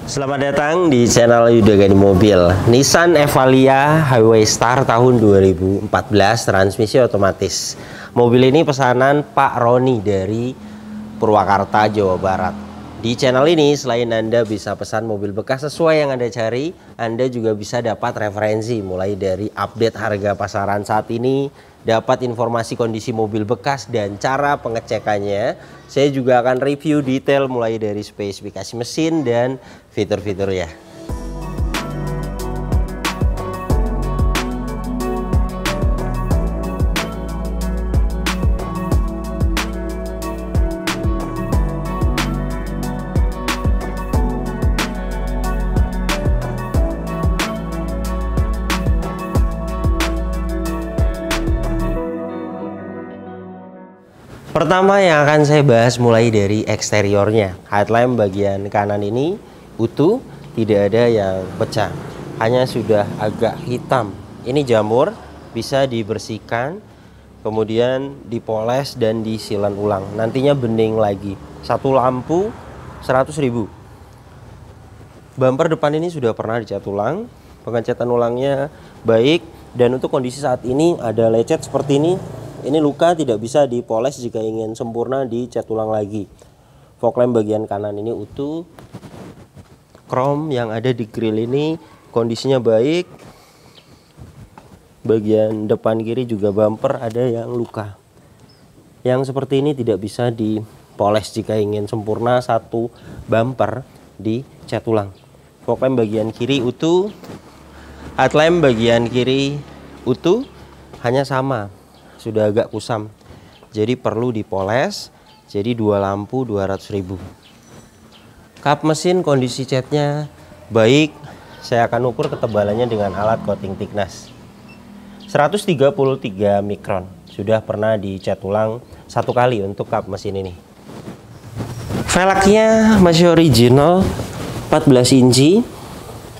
Selamat datang di channel Yuda Gani Mobil. Nissan Evalia Highway Star tahun 2014 transmisi otomatis. Mobil ini pesanan Pak Roni dari Purwakarta, Jawa Barat. Di channel ini selain Anda bisa pesan mobil bekas sesuai yang Anda cari, Anda juga bisa dapat referensi mulai dari update harga pasaran saat ini, dapat informasi kondisi mobil bekas dan cara pengecekannya. Saya juga akan review detail mulai dari spesifikasi mesin dan fitur-fiturnya. Pertama yang akan saya bahas mulai dari eksteriornya. Headlamp bagian kanan ini utuh, tidak ada yang pecah, hanya sudah agak hitam. Ini jamur, bisa dibersihkan, kemudian dipoles dan disilan ulang. Nantinya bening lagi. Satu lampu 100.000. Bumper depan ini sudah pernah dicat ulang, pengecatan ulangnya baik, dan untuk kondisi saat ini ada lecet seperti ini. Ini luka, tidak bisa dipoles, jika ingin sempurna dicat ulang lagi. Fog lamp bagian kanan ini utuh. Chrome yang ada di grill ini kondisinya baik. Bagian depan kiri juga bumper ada yang luka. Yang seperti ini tidak bisa dipoles, jika ingin sempurna satu bumper dicat ulang. Fog lamp bagian kiri utuh. Headlamp bagian kiri utuh, hanya sama, sudah agak kusam, jadi perlu dipoles. Jadi dua lampu 200.000. Kap mesin kondisi catnya baik. Saya akan ukur ketebalannya dengan alat coating thickness 133 mikron. Sudah pernah dicat ulang satu kali untuk kap mesin ini. Velgnya masih original 14 inci.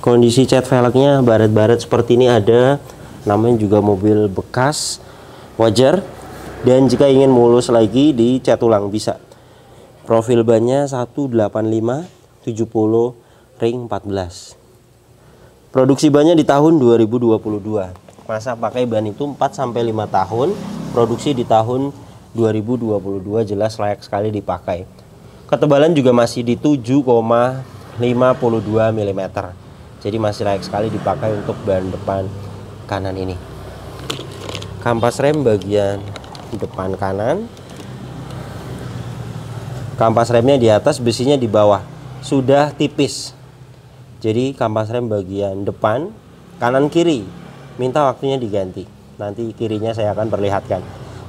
Kondisi cat velgnya baret-baret seperti ini ada, namanya juga mobil bekas, wajar. Dan jika ingin mulus lagi dicat ulang bisa. Profil bannya 185 70 ring 14. Produksi bannya di tahun 2022. Masa pakai ban itu 4-5 tahun. Produksi di tahun 2022, jelas layak sekali dipakai. Ketebalan juga masih di 7,52 mm. Jadi masih layak sekali dipakai untuk ban depan kanan ini. Kampas rem bagian depan kanan. Kampas remnya di atas, besinya di bawah. Sudah tipis. Jadi kampas rem bagian depan, kanan kiri minta waktunya diganti. Nanti kirinya saya akan perlihatkan.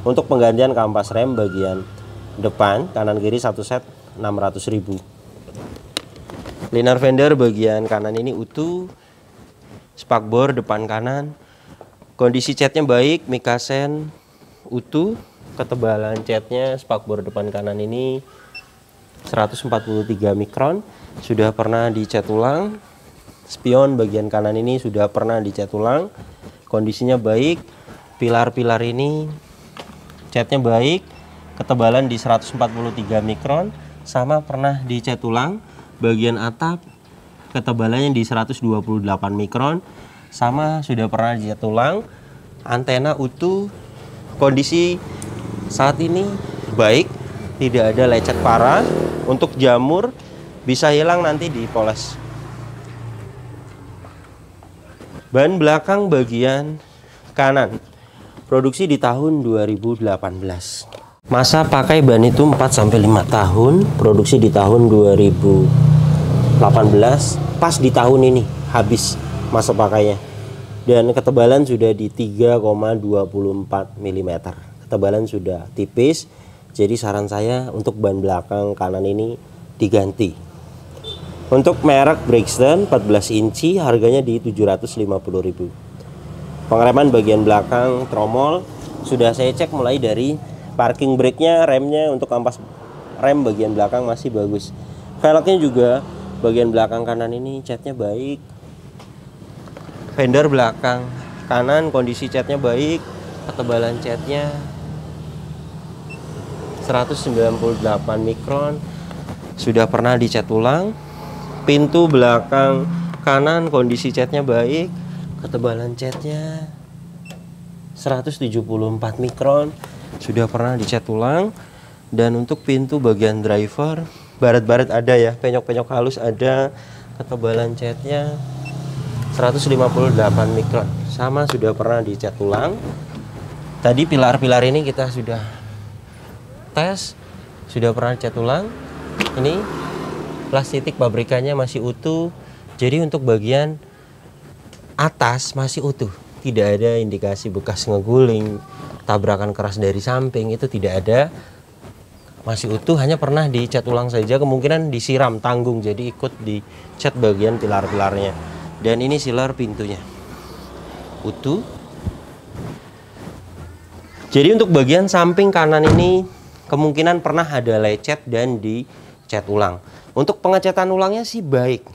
Untuk penggantian kampas rem bagian depan, kanan kiri satu set 600.000. Liner fender bagian kanan ini utuh. Spakbor depan kanan. Kondisi catnya baik, mikasen utuh. Ketebalan catnya spakbor depan kanan ini 143 mikron. Sudah pernah dicat ulang. Spion bagian kanan ini sudah pernah dicat ulang. Kondisinya baik. Pilar-pilar ini catnya baik. Ketebalan di 143 mikron. Sama pernah dicat ulang. Bagian atap ketebalannya di 128 mikron. Sama sudah pernah dicat ulang. Antena utuh. Kondisi saat ini baik, tidak ada lecet parah. Untuk jamur bisa hilang nanti dipoles. Ban belakang bagian kanan produksi di tahun 2018. Masa pakai ban itu 4-5 tahun. Produksi di tahun 2018. Pas di tahun ini habis masa pakainya. Dan ketebalan sudah di 3,24 mm. Ketebalan sudah tipis. Jadi saran saya untuk ban belakang kanan ini diganti. Untuk merek Brixton 14 inci, harganya di 750.000. Pengereman bagian belakang tromol sudah saya cek mulai dari parking brake-nya, remnya. Untuk ampas rem bagian belakang masih bagus. Velgnya juga bagian belakang kanan ini catnya baik. Fender belakang kanan kondisi catnya baik. Ketebalan catnya 198 mikron. Sudah pernah dicat ulang. pintu belakang kanan kondisi catnya baik, ketebalan catnya 174 mikron, sudah pernah dicat ulang. Dan untuk pintu bagian driver, baret-baret ada ya, penyok-penyok halus ada, ketebalan catnya 158 mikron, sama sudah pernah dicat ulang. Tadi pilar-pilar ini kita sudah tes, sudah pernah dicat ulang. Ini plastik pabrikannya masih utuh, jadi untuk bagian atas masih utuh, tidak ada indikasi bekas ngeguling, tabrakan keras dari samping, itu tidak ada, masih utuh, hanya pernah dicat ulang saja, kemungkinan disiram tanggung, jadi ikut dicat bagian pilar-pilarnya. Dan ini sealer pintunya utuh. Jadi untuk bagian samping kanan ini kemungkinan pernah ada lecet dan dicat ulang. Untuk pengecatan ulangnya sih baik,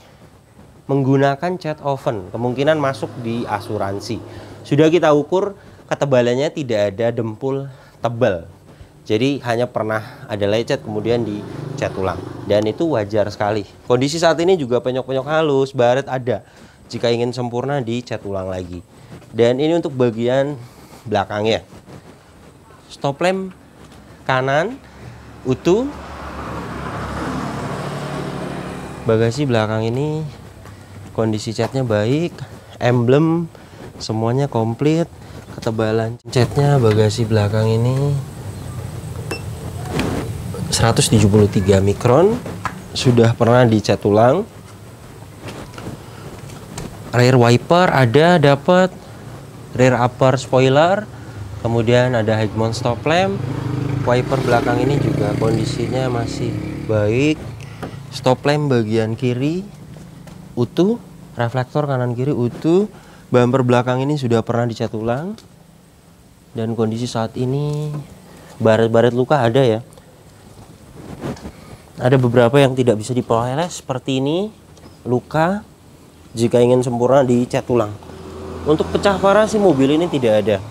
menggunakan cat oven, kemungkinan masuk di asuransi. Sudah kita ukur, ketebalannya tidak ada dempul tebal, jadi hanya pernah ada lecet kemudian dicat ulang, dan itu wajar sekali. Kondisi saat ini juga penyok-penyok halus, baret ada, jika ingin sempurna dicat ulang lagi. Dan ini untuk bagian belakangnya, stop lamp kanan utuh, bagasi belakang ini kondisi catnya baik, emblem semuanya komplit, ketebalan catnya bagasi belakang ini 173 mikron, sudah pernah dicat ulang. Rear wiper ada, dapat rear upper spoiler, kemudian ada high mount stop lamp. Wiper belakang ini juga kondisinya masih baik. Stop lamp bagian kiri utuh, reflektor kanan kiri utuh, bumper belakang ini sudah pernah dicat ulang. Dan kondisi saat ini baret-baret luka ada ya. Ada beberapa yang tidak bisa dipoles seperti ini, luka, jika ingin sempurna dicat ulang. Untuk pecah parah sih mobil ini tidak ada.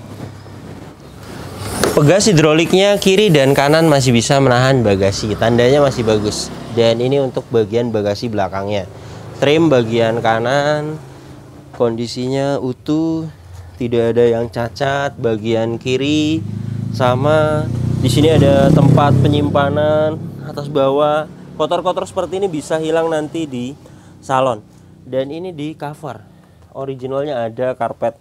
Pegas hidroliknya kiri dan kanan masih bisa menahan bagasi, tandanya masih bagus. Dan ini untuk bagian bagasi belakangnya. Trim bagian kanan kondisinya utuh, tidak ada yang cacat. Bagian kiri sama, di sini ada tempat penyimpanan atas bawah. Kotor-kotor seperti ini bisa hilang nanti di salon. Dan ini di cover originalnya ada, karpet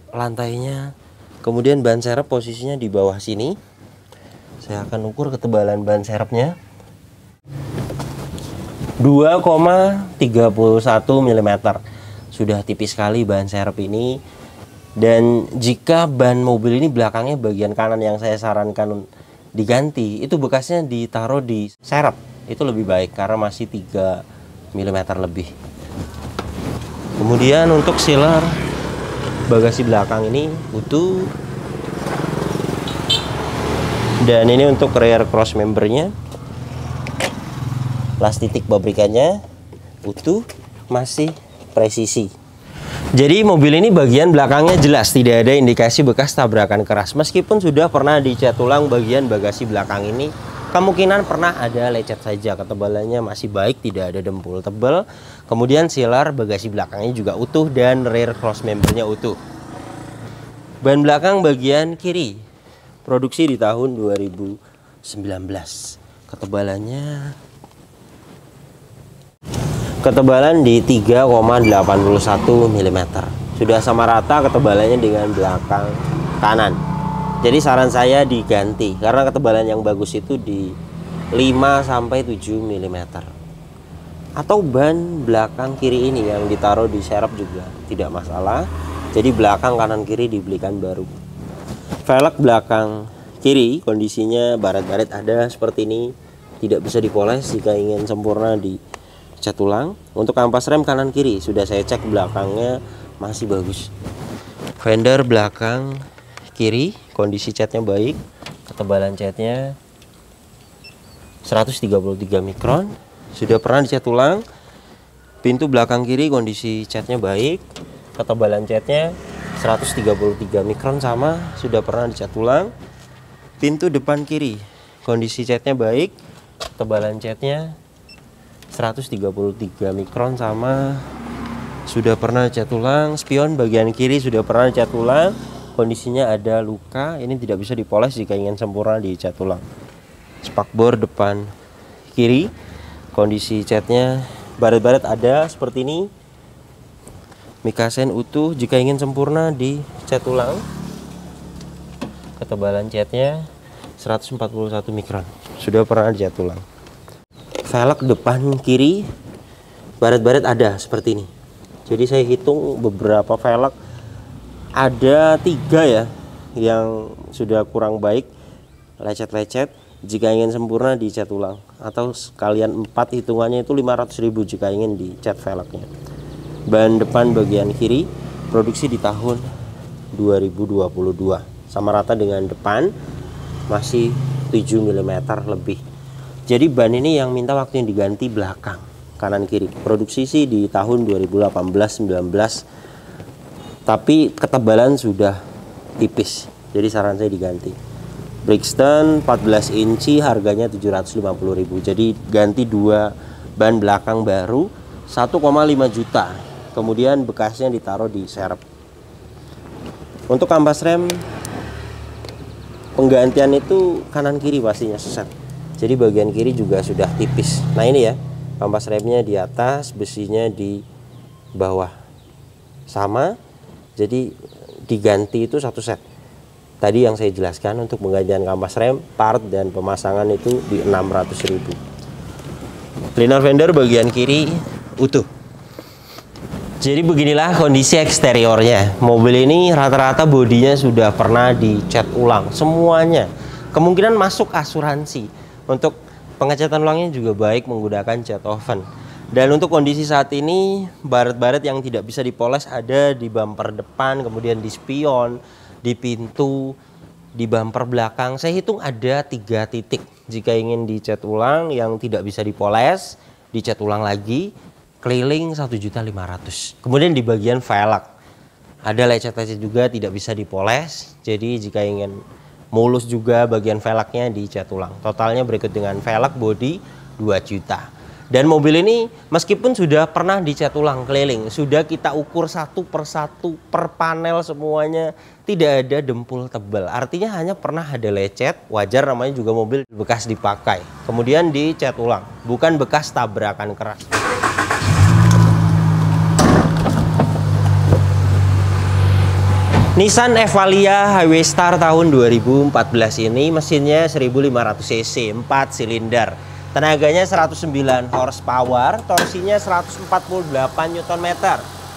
lantainya. Kemudian ban serep posisinya di bawah sini. Saya akan ukur ketebalan ban serepnya 2,31 mm. Sudah tipis sekali ban serep ini. Dan jika ban mobil ini belakangnya bagian kanan yang saya sarankan diganti, itu bekasnya ditaruh di serep, itu lebih baik karena masih 3 mm lebih. Kemudian untuk sealer bagasi belakang ini utuh. Dan ini untuk rear cross membernya, plastik pabrikannya utuh, masih presisi. Jadi mobil ini bagian belakangnya jelas tidak ada indikasi bekas tabrakan keras. Meskipun sudah pernah dicat ulang bagian bagasi belakang ini, kemungkinan pernah ada lecet saja. Ketebalannya masih baik, tidak ada dempul tebal. Kemudian sealer bagasi belakangnya juga utuh dan rear cross membernya utuh. Ban belakang bagian kiri produksi di tahun 2019. Ketebalan di 3,81 mm. Sudah sama rata ketebalannya dengan belakang kanan. Jadi saran saya diganti karena ketebalan yang bagus itu di 5-7 mm. Atau ban belakang kiri ini yang ditaruh di serep juga tidak masalah. Jadi belakang kanan kiri dibelikan baru. Velg belakang kiri kondisinya baret-baret ada seperti ini, tidak bisa dipoles jika ingin sempurna dicat ulang. Untuk ampas rem kanan kiri sudah saya cek belakangnya masih bagus. Fender belakang kiri kondisi catnya baik, ketebalan catnya 133 mikron, sudah pernah dicat ulang. Pintu belakang kiri kondisi catnya baik, ketebalan catnya 133 mikron sama, sudah pernah dicat ulang. Pintu depan kiri kondisi catnya baik, ketebalan catnya 133 mikron, sama sudah pernah cat ulang. Spion bagian kiri sudah pernah cat ulang, kondisinya ada luka, ini tidak bisa dipoles jika ingin sempurna dicat ulang. Spakbor depan kiri, kondisi catnya baret-baret ada seperti ini. Mikasen utuh, jika ingin sempurna dicat ulang. Ketebalan catnya 141 mikron, sudah pernah dicat ulang. Velg depan kiri baret-baret ada seperti ini. Jadi saya hitung beberapa velg, ada 3 ya yang sudah kurang baik, lecet-lecet. Jika ingin sempurna dicat ulang, atau sekalian 4 hitungannya itu 500.000 jika ingin dicat velgnya. Ban depan bagian kiri produksi di tahun 2022, sama rata dengan depan, masih 7 mm lebih. Jadi ban ini yang minta waktu yang diganti belakang, kanan kiri. Produksi sih di tahun 2018-19, tapi ketebalan sudah tipis, jadi saran saya diganti. Brixton 14 inci harganya 750.000, jadi ganti 2 ban belakang baru 1,5 juta. Kemudian bekasnya ditaruh di serep. Untuk kampas rem penggantian itu kanan kiri pastinya seset, jadi bagian kiri juga sudah tipis. Nah ini ya, kampas remnya di atas, besinya di bawah sama, jadi diganti itu 1 set. Tadi yang saya jelaskan untuk penggantian kampas rem, part dan pemasangan itu di 600.000. Liner fender bagian kiri utuh. Jadi beginilah kondisi eksteriornya. Mobil ini rata-rata bodinya sudah pernah dicat ulang semuanya. Kemungkinan masuk asuransi. Untuk pengecatan ulangnya juga baik menggunakan cat oven. Dan untuk kondisi saat ini, baret-baret yang tidak bisa dipoles ada di bumper depan, kemudian di spion, di pintu, di bumper belakang. Saya hitung ada 3 titik. Jika ingin dicat ulang yang tidak bisa dipoles, dicat ulang lagi, keliling 1.500.000. Kemudian di bagian velg ada lecet-lecet juga tidak bisa dipoles. Jadi jika ingin mulus juga bagian velgnya dicat ulang. Totalnya berikut dengan velg body 2 juta. Dan mobil ini meskipun sudah pernah dicat ulang keliling, sudah kita ukur satu per satu per panel semuanya, tidak ada dempul tebal. Artinya hanya pernah ada lecet, wajar namanya juga mobil bekas dipakai. Kemudian dicat ulang, bukan bekas tabrakan keras. Nissan Evalia Highway Star tahun 2014 ini mesinnya 1500 cc, 4 silinder. Tenaganya 109 horsepower, torsinya 148 Nm.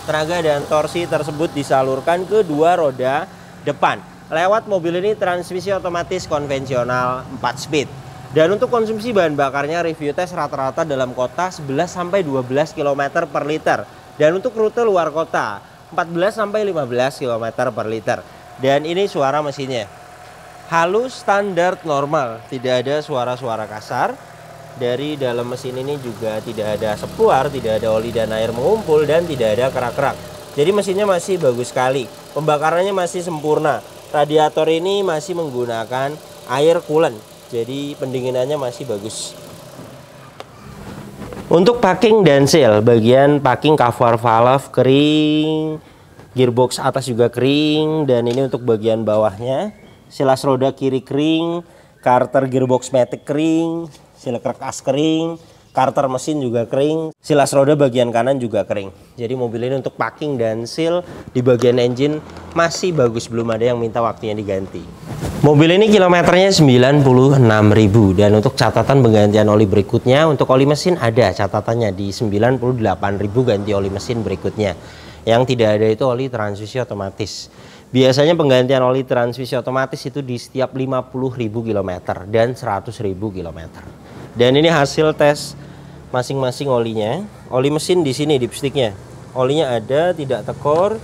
Tenaga dan torsi tersebut disalurkan ke 2 roda depan. Lewat mobil ini transmisi otomatis konvensional 4 speed. Dan untuk konsumsi bahan bakarnya review tes rata-rata dalam kota 11-12 km per liter. Dan untuk rute luar kota 14-15 km per liter. Dan ini suara mesinnya halus, standar, normal, tidak ada suara-suara kasar. Dari dalam mesin ini juga tidak ada asap keluar, tidak ada oli dan air mengumpul, dan tidak ada kerak-kerak. Jadi mesinnya masih bagus sekali, pembakarannya masih sempurna. Radiator ini masih menggunakan air coolant, jadi pendinginannya masih bagus. Untuk packing dan seal, bagian packing cover valve kering, gearbox atas juga kering, dan ini untuk bagian bawahnya. Silas roda kiri kering, karter gearbox matic kering, seal kerkas kering, karter mesin juga kering, silas roda bagian kanan juga kering. Jadi mobil ini untuk packing dan seal di bagian engine masih bagus, belum ada yang minta waktunya diganti. Mobil ini kilometernya 96.000, dan untuk catatan penggantian oli berikutnya, untuk oli mesin ada catatannya di 98.000 ganti oli mesin berikutnya. Yang tidak ada itu oli transmisi otomatis. Biasanya penggantian oli transmisi otomatis itu di setiap 50.000 km dan 100.000 km. Dan ini hasil tes masing-masing olinya. Oli mesin di sini dipsticknya, olinya ada, tidak tekor.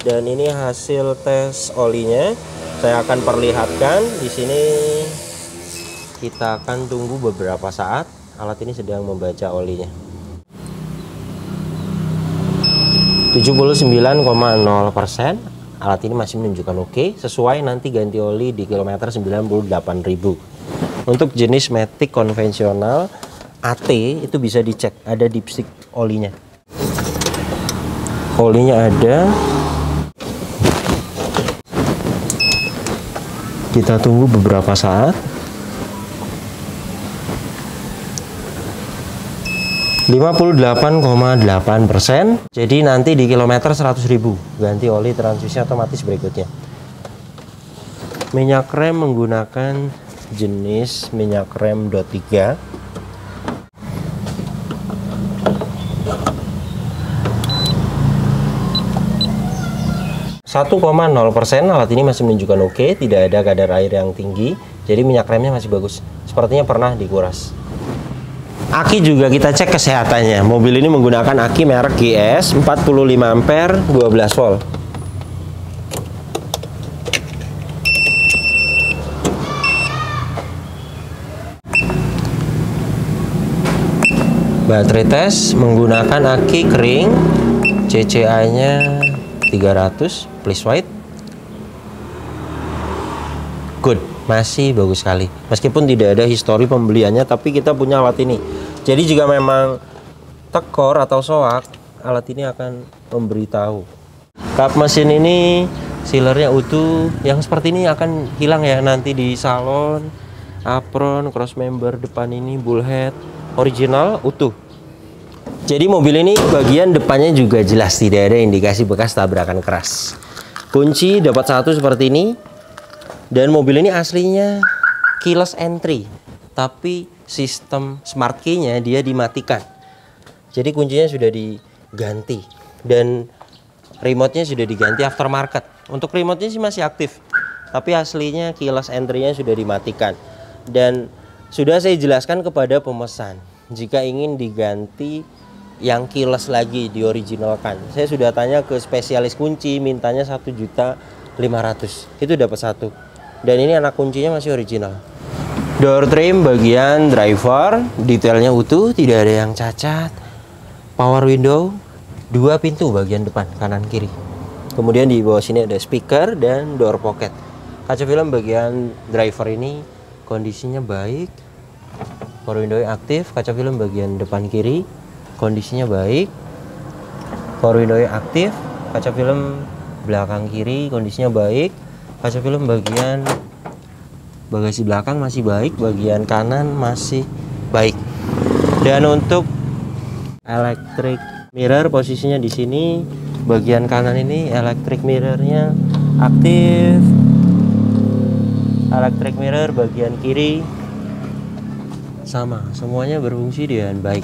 Dan ini hasil tes olinya. Saya akan perlihatkan di sini. Kita akan tunggu beberapa saat. Alat ini sedang membaca olinya. 79,0%. Alat ini masih menunjukkan oke, sesuai nanti ganti oli di kilometer 98.000. Untuk jenis matic konvensional AT itu bisa dicek, ada dipstick olinya. Olinya ada. Kita tunggu beberapa saat. 58,8%. Jadi nanti di kilometer 100.000 ganti oli transmisi otomatis berikutnya. Minyak rem menggunakan jenis minyak rem DOT 3. 1,0%. Alat ini masih menunjukkan oke, tidak ada kadar air yang tinggi, jadi minyak remnya masih bagus. Sepertinya pernah dikuras. Aki juga kita cek kesehatannya. Mobil ini menggunakan aki merek GS 45 ampere 12 volt. Baterai tes menggunakan aki kering, CCA-nya 300, please white. Good, masih bagus sekali. Meskipun tidak ada histori pembeliannya, tapi kita punya alat ini. Jadi jika memang tekor atau soak, alat ini akan memberitahu. Kap mesin ini sealernya utuh. Yang seperti ini akan hilang ya nanti di salon. Apron, cross member depan ini bullhead original utuh. Jadi mobil ini bagian depannya juga jelas, tidak ada indikasi bekas tabrakan keras. Kunci dapat satu seperti ini. Dan mobil ini aslinya keyless entry, tapi sistem smart key-nya dia dimatikan. Jadi kuncinya sudah diganti dan remote-nya sudah diganti aftermarket. Untuk remote-nya sih masih aktif, tapi aslinya keyless entry-nya sudah dimatikan. Dan sudah saya jelaskan kepada pemesan, jika ingin diganti yang keyless lagi dioriginalkan. Saya sudah tanya ke spesialis kunci, mintanya 1.500.000. Itu dapat satu. Dan ini anak kuncinya masih original. Door trim bagian driver, detailnya utuh, tidak ada yang cacat. Power window, 2 pintu bagian depan, kanan kiri. Kemudian di bawah sini ada speaker dan door pocket. Kaca film bagian driver ini kondisinya baik. Power window aktif, kaca film bagian depan kiri kondisinya baik. Power window aktif, kaca film belakang kiri kondisinya baik. Kaca film bagian bagasi belakang masih baik, bagian kanan masih baik. Dan untuk electric mirror posisinya di sini, bagian kanan ini electric mirrornya aktif. Electric mirror bagian kiri sama, semuanya berfungsi dengan baik.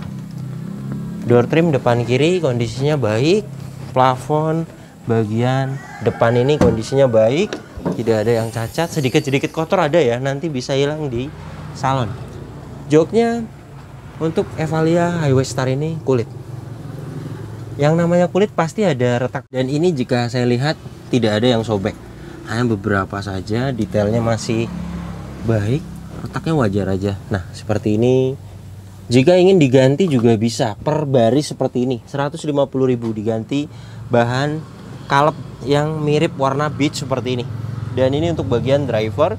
Door trim depan kiri kondisinya baik. Plafon bagian depan ini kondisinya baik, tidak ada yang cacat. Sedikit-sedikit kotor ada ya, nanti bisa hilang di salon. Joknya untuk Evalia Highway Star ini kulit. Yang namanya kulit pasti ada retak, dan ini jika saya lihat tidak ada yang sobek, hanya beberapa saja. Detailnya masih baik, retaknya wajar aja. Nah seperti ini. Jika ingin diganti juga bisa per baris seperti ini, 150.000 diganti bahan kalep yang mirip warna beige seperti ini. Dan ini untuk bagian driver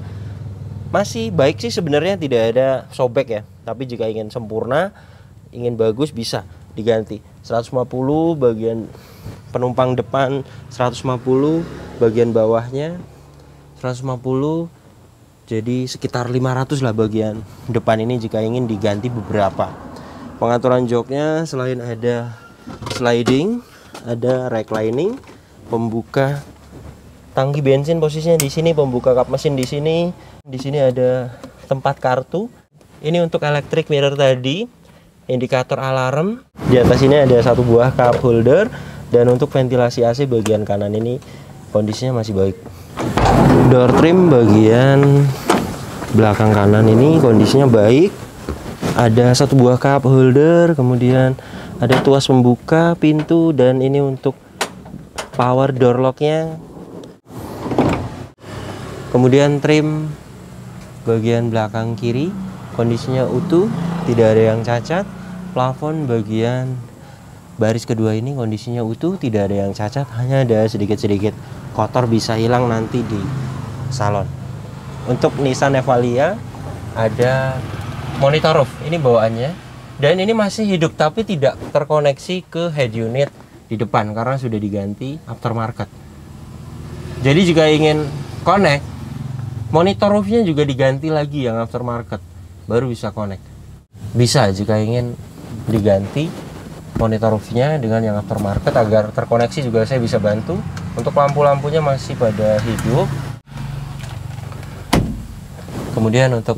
masih baik sih sebenarnya, tidak ada sobek ya. Tapi jika ingin sempurna, ingin bagus bisa diganti. 150 bagian penumpang depan, 150 bagian bawahnya, 150. Jadi sekitar 500 lah bagian depan ini jika ingin diganti beberapa. Pengaturan joknya selain ada sliding, ada reclining, pembuka tangki bensin posisinya di sini, pembuka kap mesin di sini. Di sini ada tempat kartu. Ini untuk electric mirror tadi, indikator alarm. Di atas ini ada satu buah cup holder, dan untuk ventilasi AC bagian kanan ini kondisinya masih baik. Door trim bagian belakang kanan ini kondisinya baik. Ada satu buah cup holder, kemudian ada tuas pembuka pintu, dan ini untuk power door locknya. Kemudian trim bagian belakang kiri kondisinya utuh, tidak ada yang cacat. Plafon bagian baris kedua ini kondisinya utuh, tidak ada yang cacat, hanya ada sedikit-sedikit kotor, bisa hilang nanti di salon. Untuk Nissan Evalia ada monitor roof, ini bawaannya. Dan ini masih hidup tapi tidak terkoneksi ke head unit di depan karena sudah diganti aftermarket. Jadi jika ingin connect, monitor roofnya juga diganti lagi yang aftermarket, baru bisa connect. Bisa jika ingin diganti monitor roofnya dengan yang aftermarket agar terkoneksi juga saya bisa bantu. Untuk lampu-lampunya masih pada hidup. Kemudian untuk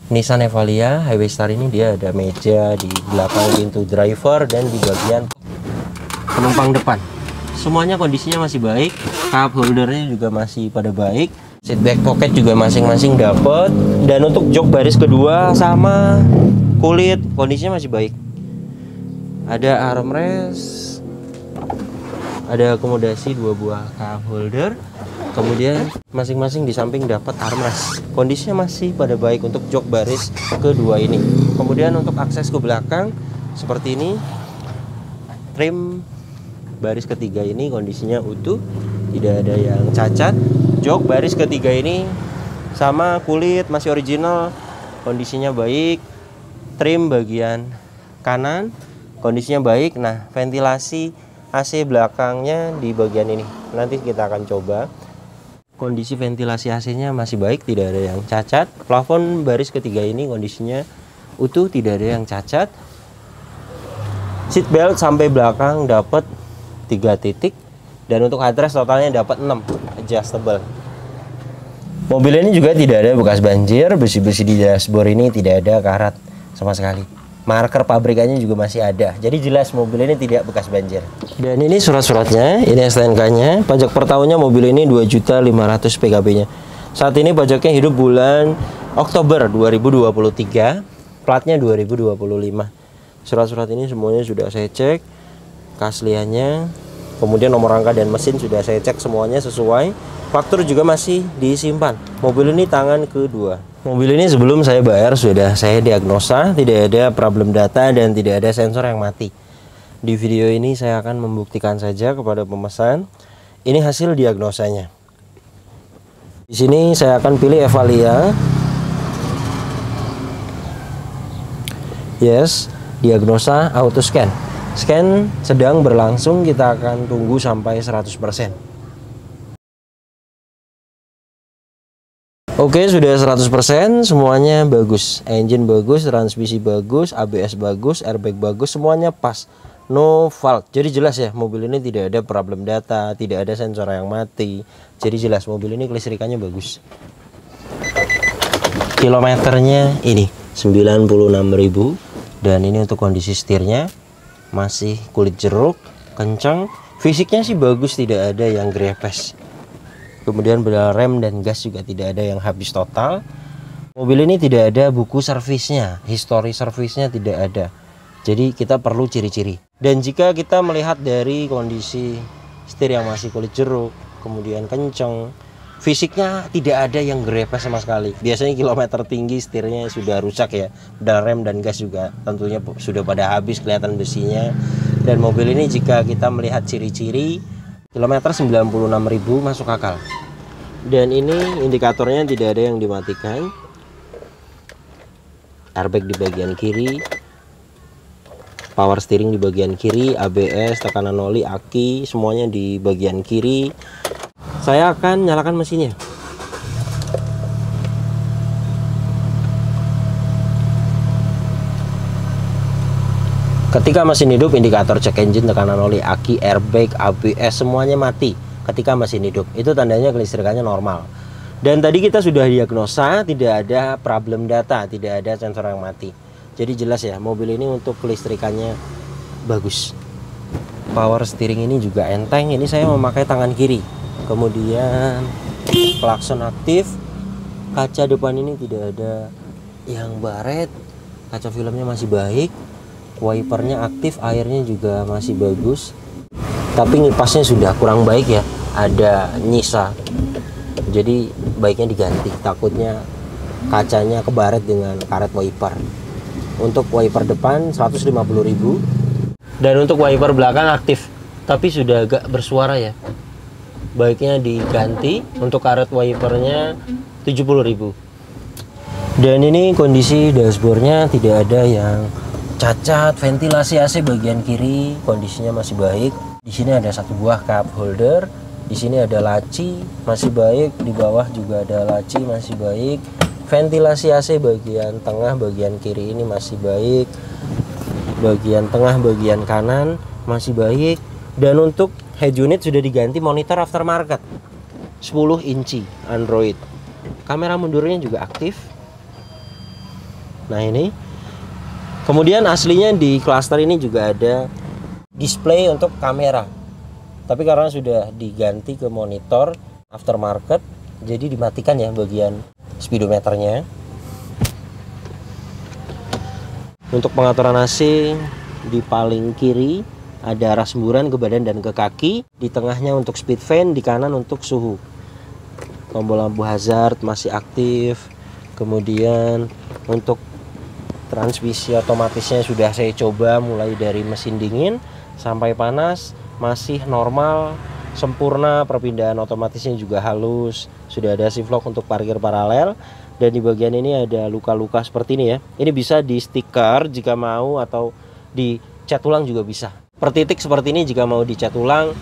Nissan Evalia Highway Star ini dia ada meja di belakang pintu driver dan di bagian penumpang depan. Semuanya kondisinya masih baik, cup holdernya juga masih pada baik, seat back pocket juga masing-masing dapat, dan untuk jok baris kedua sama kulit kondisinya masih baik. Ada armrest, ada akomodasi 2 buah cup holder, kemudian masing-masing di samping dapat armrest. Kondisinya masih pada baik untuk jok baris kedua ini. Kemudian untuk akses ke belakang seperti ini, trim baris ketiga ini kondisinya utuh, tidak ada yang cacat. Jok baris ketiga ini sama kulit masih original, kondisinya baik. Trim bagian kanan kondisinya baik. Nah, ventilasi AC belakangnya di bagian ini nanti kita akan coba. Kondisi ventilasi AC-nya masih baik, tidak ada yang cacat. Plafon baris ketiga ini kondisinya utuh, tidak ada yang cacat. Seat belt sampai belakang dapat 3 titik, dan untuk headrest totalnya dapat 6 adjustable. Mobil ini juga tidak ada bekas banjir, besi-besi di dashboard ini tidak ada karat sama sekali. Marker pabrikannya juga masih ada, jadi jelas mobil ini tidak bekas banjir. Dan ini surat-suratnya, ini STNK-nya. Pajak per tahunnya mobil ini 2.500.000 PKB-nya. Saat ini pajaknya hidup bulan Oktober 2023, platnya 2025. Surat-surat ini semuanya sudah saya cek keasliannya, kemudian nomor rangka dan mesin sudah saya cek semuanya sesuai. Faktur juga masih disimpan. Mobil ini tangan kedua. Mobil ini sebelum saya bayar sudah saya diagnosa, tidak ada problem data dan tidak ada sensor yang mati. Di video ini saya akan membuktikan saja kepada pemesan. Ini hasil diagnosanya. Di sini saya akan pilih Evalia. Yes, diagnosa auto scan. Scan sedang berlangsung, kita akan tunggu sampai 100%. Oke, sudah 100%, semuanya bagus. Engine bagus, transmisi bagus, ABS bagus, airbag bagus, semuanya pas. No fault. Jadi jelas ya, mobil ini tidak ada problem data, tidak ada sensor yang mati. Jadi jelas mobil ini kelistrikannya bagus. Kilometernya ini 96.000, dan ini untuk kondisi setirnya masih kulit jeruk, kencang. Fisiknya sih bagus, tidak ada yang grepes. Kemudian pedal rem dan gas juga tidak ada yang habis total. Mobil ini tidak ada buku servisnya, histori servisnya tidak ada. Jadi kita perlu ciri-ciri. Dan jika kita melihat dari kondisi setir yang masih kulit jeruk, kemudian kencang, fisiknya tidak ada yang grepes sama sekali. Biasanya kilometer tinggi setirnya sudah rusak ya. Pedal rem dan gas juga tentunya sudah pada habis, kelihatan besinya. Dan mobil ini jika kita melihat ciri-ciri, kilometer 96.000 masuk akal. Dan ini indikatornya tidak ada yang dimatikan. Airbag di bagian kiri, power steering di bagian kiri, ABS, tekanan oli, aki, semuanya di bagian kiri. Saya akan nyalakan mesinnya. Ketika mesin hidup, indikator cek engine, tekanan oli, aki, airbag, ABS semuanya mati. Ketika mesin hidup, itu tandanya kelistrikannya normal. Dan tadi kita sudah diagnosa, tidak ada problem data, tidak ada sensor yang mati. Jadi jelas ya, mobil ini untuk kelistrikannya bagus. Power steering ini juga enteng. Ini saya memakai tangan kiri. Kemudian klakson aktif. Kaca depan ini tidak ada yang baret. Kaca filmnya masih baik. Wipernya aktif, airnya juga masih bagus. Tapi ngipasnya sudah kurang baik ya, ada nyisa. Jadi baiknya diganti, takutnya kacanya kebaret dengan karet wiper. Untuk wiper depan 150.000, dan untuk wiper belakang aktif tapi sudah agak bersuara ya, baiknya diganti. Untuk karet wipernya 70.000. Dan ini kondisi dashboardnya tidak ada yang cacat. Ventilasi AC bagian kiri kondisinya masih baik. Di sini ada satu buah cup holder. Di sini ada laci masih baik. Di bawah juga ada laci masih baik. Ventilasi AC bagian tengah, bagian kiri ini masih baik. Bagian tengah, bagian kanan masih baik. Dan untuk head unit sudah diganti monitor aftermarket 10 inci Android. Kamera mundurnya juga aktif. Nah ini. Kemudian aslinya di cluster ini juga ada display untuk kamera. Tapi karena sudah diganti ke monitor aftermarket, jadi dimatikan ya bagian speedometernya. Untuk pengaturan AC di paling kiri ada arah semburan ke badan dan ke kaki. Di tengahnya untuk speed fan, di kanan untuk suhu. Tombol lampu hazard masih aktif. Kemudian untuk transmisi otomatisnya sudah saya coba mulai dari mesin dingin sampai panas, masih normal, sempurna. Perpindahan otomatisnya juga halus. Sudah ada shift lock untuk parkir paralel. Dan di bagian ini ada luka-luka seperti ini ya. Ini bisa di stiker jika mau, atau dicat ulang juga bisa. Per titik seperti ini jika mau dicat ulang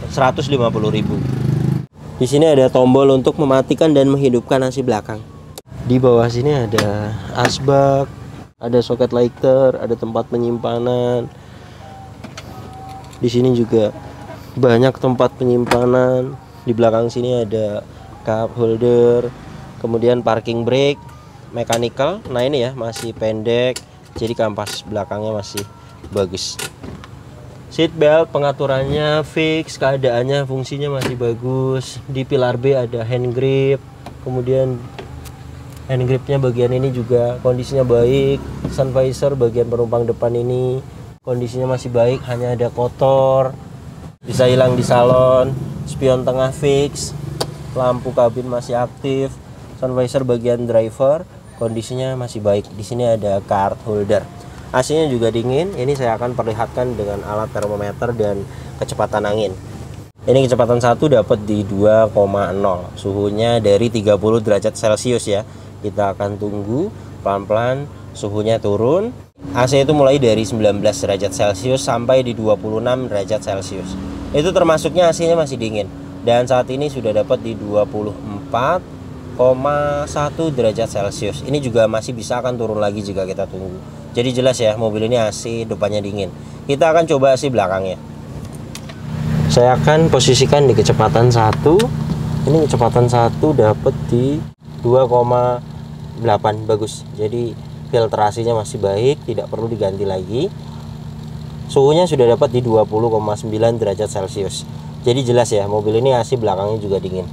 150.000. Di sini ada tombol untuk mematikan dan menghidupkan AC belakang. Di bawah sini ada asbak, ada soket lighter, ada tempat penyimpanan. Di sini juga banyak tempat penyimpanan. Di belakang sini ada cup holder, kemudian parking brake, mechanical. Nah ini ya masih pendek, jadi kampas belakangnya masih bagus. Seat belt pengaturannya fix, keadaannya, fungsinya masih bagus. Di pilar B ada hand grip, kemudian hand gripnya bagian ini juga kondisinya baik. Sun visor bagian penumpang depan ini kondisinya masih baik, hanya ada kotor, bisa hilang di salon. Spion tengah fix, lampu kabin masih aktif. Sun visor bagian driver kondisinya masih baik. Di sini ada card holder. AC-nya juga dingin. Ini saya akan perlihatkan dengan alat termometer dan kecepatan angin. Ini kecepatan 1 dapat di 2,0. Suhunya dari 30 derajat Celcius ya. Kita akan tunggu pelan-pelan suhunya turun. AC itu mulai dari 19 derajat Celcius sampai di 26 derajat Celcius. Itu termasuknya AC-nya masih dingin. Dan saat ini sudah dapat di 24,1 derajat Celcius. Ini juga masih bisa akan turun lagi jika kita tunggu. Jadi jelas ya, mobil ini AC depannya dingin. Kita akan coba AC belakangnya. Saya akan posisikan di kecepatan 1. Ini kecepatan 1 dapat di 2,8, bagus. Jadi filtrasinya masih baik, tidak perlu diganti lagi. Suhunya sudah dapat di 20,9 derajat Celcius. Jadi jelas ya, mobil ini AC belakangnya juga dingin.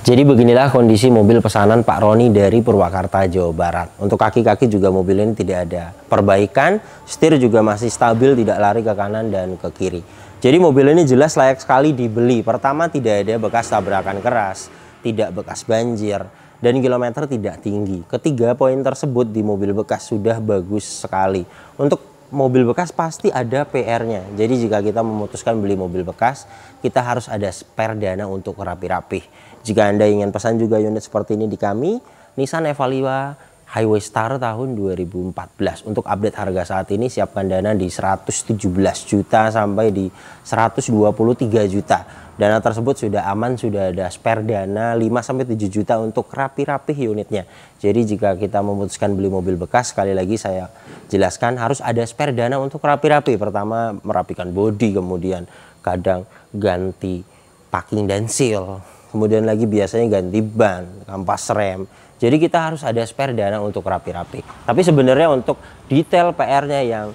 Jadi beginilah kondisi mobil pesanan Pak Roni dari Purwakarta, Jawa Barat. Untuk kaki-kaki juga mobil ini tidak ada perbaikan. Setir juga masih stabil, tidak lari ke kanan dan ke kiri. Jadi mobil ini jelas layak sekali dibeli. Pertama, tidak ada bekas tabrakan keras, tidak bekas banjir, dan kilometer tidak tinggi. Ketiga, poin tersebut di mobil bekas sudah bagus sekali. Untuk mobil bekas pasti ada PR-nya. Jadi jika kita memutuskan beli mobil bekas, kita harus ada spare dana untuk rapi-rapi. Jika Anda ingin pesan juga unit seperti ini di kami, Nissan Evalua Highway Star tahun 2014. Untuk update harga saat ini, siapkan dana di 117 juta sampai di 123 juta. Dana tersebut sudah aman, sudah ada spare dana 5-7 juta untuk rapi-rapi unitnya. Jadi jika kita memutuskan beli mobil bekas, sekali lagi saya jelaskan harus ada spare dana untuk rapi-rapi. Pertama, merapikan bodi, kemudian kadang ganti packing dan seal. Kemudian lagi biasanya ganti ban, kampas rem. Jadi kita harus ada spare dana untuk rapi-rapi. Tapi sebenarnya untuk detail PR-nya yang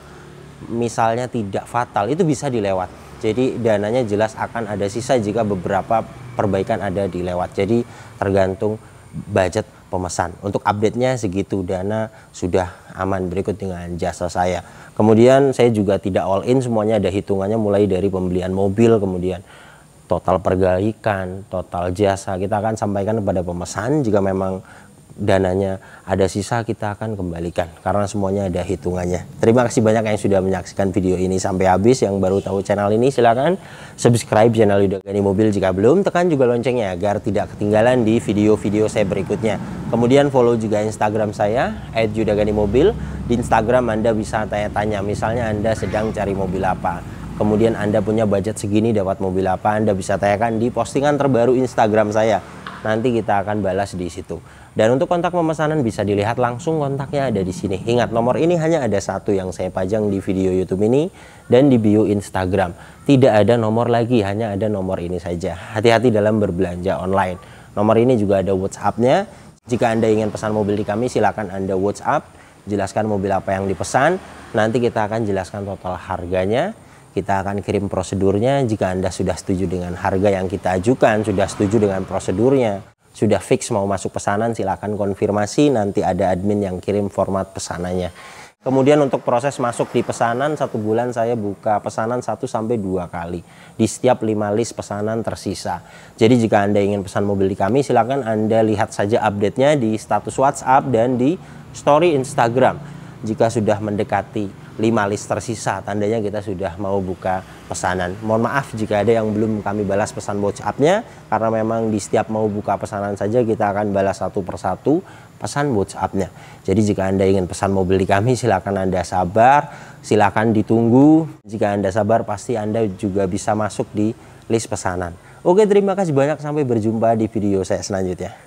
misalnya tidak fatal itu bisa dilewat. Jadi dananya jelas akan ada sisa jika beberapa perbaikan ada dilewat. Jadi tergantung budget pemesan. Untuk update-nya segitu, dana sudah aman. Berikut dengan jasa saya. Kemudian saya juga tidak all in, semuanya ada hitungannya mulai dari pembelian mobil, kemudian total pergalikan, total jasa. Kita akan sampaikan kepada pemesan jika memang dananya ada sisa kita akan kembalikan karena semuanya ada hitungannya. Terima kasih banyak yang sudah menyaksikan video ini sampai habis. Yang baru tahu channel ini silakan subscribe channel Yudagani Mobil jika belum, tekan juga loncengnya agar tidak ketinggalan di video-video saya berikutnya. Kemudian follow juga Instagram saya @yudaganimobil. Di Instagram Anda bisa tanya-tanya, misalnya Anda sedang cari mobil apa, kemudian Anda punya budget segini dapat mobil apa, Anda bisa tanyakan di postingan terbaru Instagram saya. Nanti kita akan balas di situ. Dan untuk kontak pemesanan bisa dilihat langsung, kontaknya ada di sini. Ingat, nomor ini hanya ada satu yang saya pajang di video YouTube ini dan di bio Instagram. Tidak ada nomor lagi, hanya ada nomor ini saja. Hati-hati dalam berbelanja online. Nomor ini juga ada WhatsApp-nya. Jika Anda ingin pesan mobil di kami, silakan Anda WhatsApp, jelaskan mobil apa yang dipesan. Nanti kita akan jelaskan total harganya. Kita akan kirim prosedurnya. Jika Anda sudah setuju dengan harga yang kita ajukan, sudah setuju dengan prosedurnya, sudah fix mau masuk pesanan, silakan konfirmasi. Nanti ada admin yang kirim format pesanannya. Kemudian untuk proses masuk di pesanan, 1 bulan saya buka pesanan 1-2 kali di setiap 5 list pesanan tersisa. Jadi jika Anda ingin pesan mobil di kami, silakan Anda lihat saja update-nya di status WhatsApp dan di story Instagram. Jika sudah mendekati 5 list tersisa, tandanya kita sudah mau buka pesanan. Mohon maaf jika ada yang belum kami balas pesan WhatsApp-nya, karena memang di setiap mau buka pesanan saja kita akan balas satu persatu pesan WhatsApp-nya. Jadi jika Anda ingin pesan mobil di kami, silakan Anda sabar, silakan ditunggu. Jika Anda sabar, pasti Anda juga bisa masuk di list pesanan. Oke, terima kasih banyak, sampai berjumpa di video saya selanjutnya.